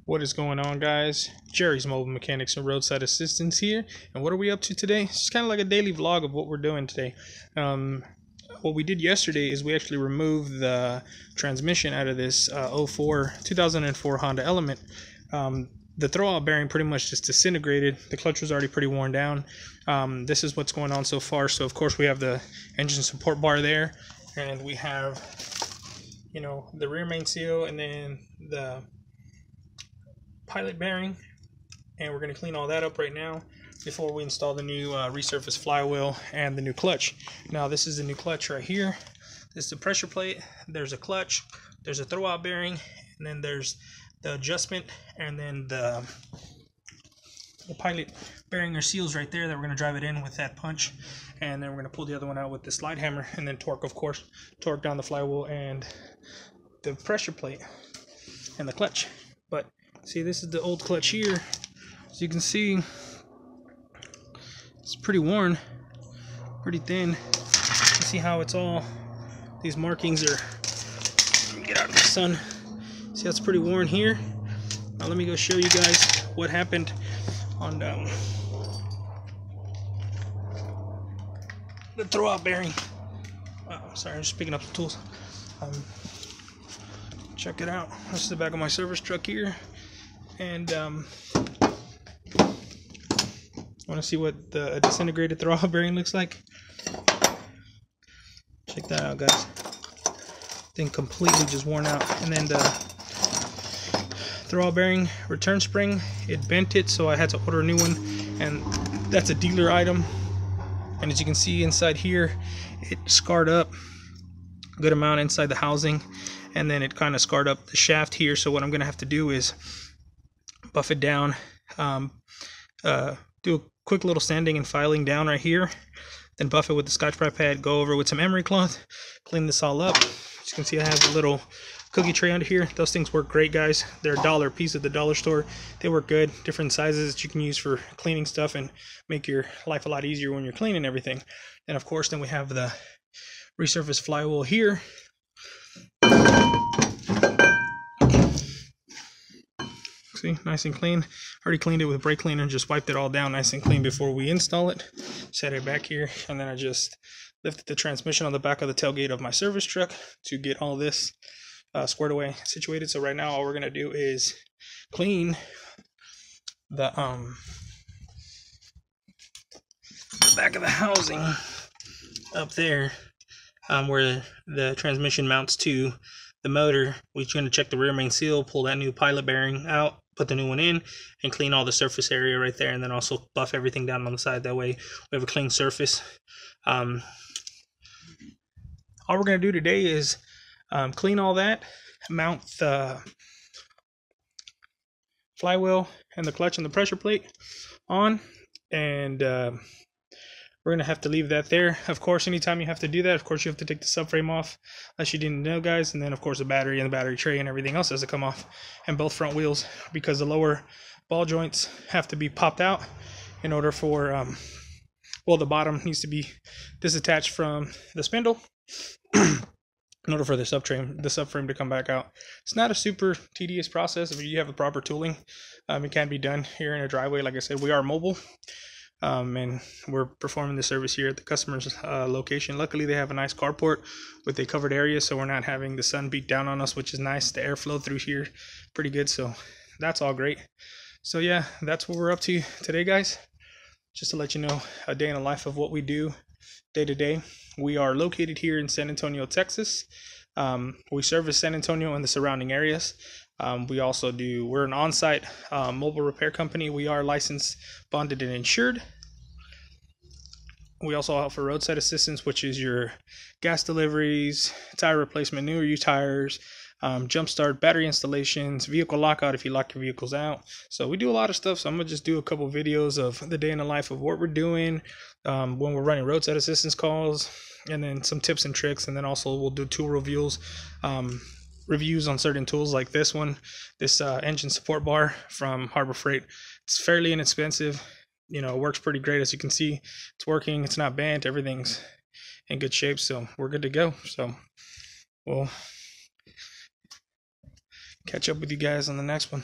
What is going on, guys? Jerry's Mobile Mechanics and Roadside Assistance here. And what are we up to today? It's just kind of like a daily vlog of what we're doing today. What we did yesterday is we actually removed the transmission out of this 2004 Honda Element. The throwout bearing pretty much just disintegrated. The clutch was already pretty worn down. This is what's going on so far. So of course we have the engine support bar there, and we have, you know, the rear main seal, and then the pilot bearing, and we're going to clean all that up right now before we install the new resurfaced flywheel and the new clutch. Now this is the new clutch right here. This is the pressure plate. There's a clutch, there's a throwout bearing, and then there's the adjustment, and then the pilot bearing or seals right there that we're going to drive it in with that punch, and then we're going to pull the other one out with the slide hammer, and then torque, of course, torque down the flywheel and the pressure plate and the clutch. But see, this is the old clutch here. As you can see, it's pretty worn, pretty thin. You see how it's all, these markings are, let me get out of the sun. See how it's pretty worn here? Now let me go show you guys what happened on the throwout bearing. Sorry, I'm just picking up the tools. Check it out. This is the back of my service truck here. And I want to see what the disintegrated throwout bearing looks like. Check that out, guys. Thing completely just worn out. And then the throwout bearing return spring, it bent it, so I had to order a new one, and that's a dealer item. And as you can see inside here, it scarred up a good amount inside the housing, and then it kind of scarred up the shaft here. So what I'm gonna have to do is buff it down, do a quick little sanding and filing down right here, then buff it with the Scotch-Brite pad, go over with some emery cloth, clean this all up. As you can see, I have a little cookie tray under here. Those things work great, guys. They're $1 a piece at the dollar store. They work good. Different sizes that you can use for cleaning stuff and make your life a lot easier when you're cleaning everything. And of course, then we have the resurfaced flywheel here. See, nice and clean. Already cleaned it with brake cleaner, just wiped it all down nice and clean before we install it. Set it back here, and then I just lifted the transmission on the back of the tailgate of my service truck to get all this squared away, situated. So right now all we're gonna do is clean the back of the housing up there, where the transmission mounts to the motor. We're going to check the rear main seal, pull that new pilot bearing out, put the new one in, and clean all the surface area right there, and then also buff everything down on the side. That way we have a clean surface. All we're going to do today is clean all that, mount the flywheel and the clutch and the pressure plate on, and we're going to have to leave that there. Of course, anytime you have to do that, of course, you have to take the subframe off, unless you didn't know, guys. And then, of course, the battery and the battery tray and everything else has to come off, and both front wheels, because the lower ball joints have to be popped out in order for, well, the bottom needs to be disattached from the spindle in order for the subframe to come back out. It's not a super tedious process if you have the proper tooling. It can be done here in a driveway. Like I said, we are mobile. And we're performing the service here at the customer's location. Luckily, they have a nice carport with a covered area, so we're not having the sun beat down on us, which is nice. The airflow through here pretty good, so that's all great. So yeah, that's what we're up to today, guys. Just to let you know, a day in the life of what we do day to day. We are located here in San Antonio, Texas. We service San Antonio and the surrounding areas. We're an on-site mobile repair company. We are licensed, bonded, and insured. We also offer roadside assistance, which is your gas deliveries, tire replacement, new or used tires, jump start, battery installations, vehicle lockout if you lock your vehicles out. So we do a lot of stuff. So I'm gonna just do a couple videos of the day in the life of what we're doing when we're running roadside assistance calls, and then some tips and tricks, and then also we'll do tool reviews. Reviews on certain tools like this one, this engine support bar from Harbor Freight. It's fairly inexpensive. You know, it works pretty great. As you can see, it's working. It's not bent. Everything's in good shape, so we're good to go. So we'll catch up with you guys on the next one.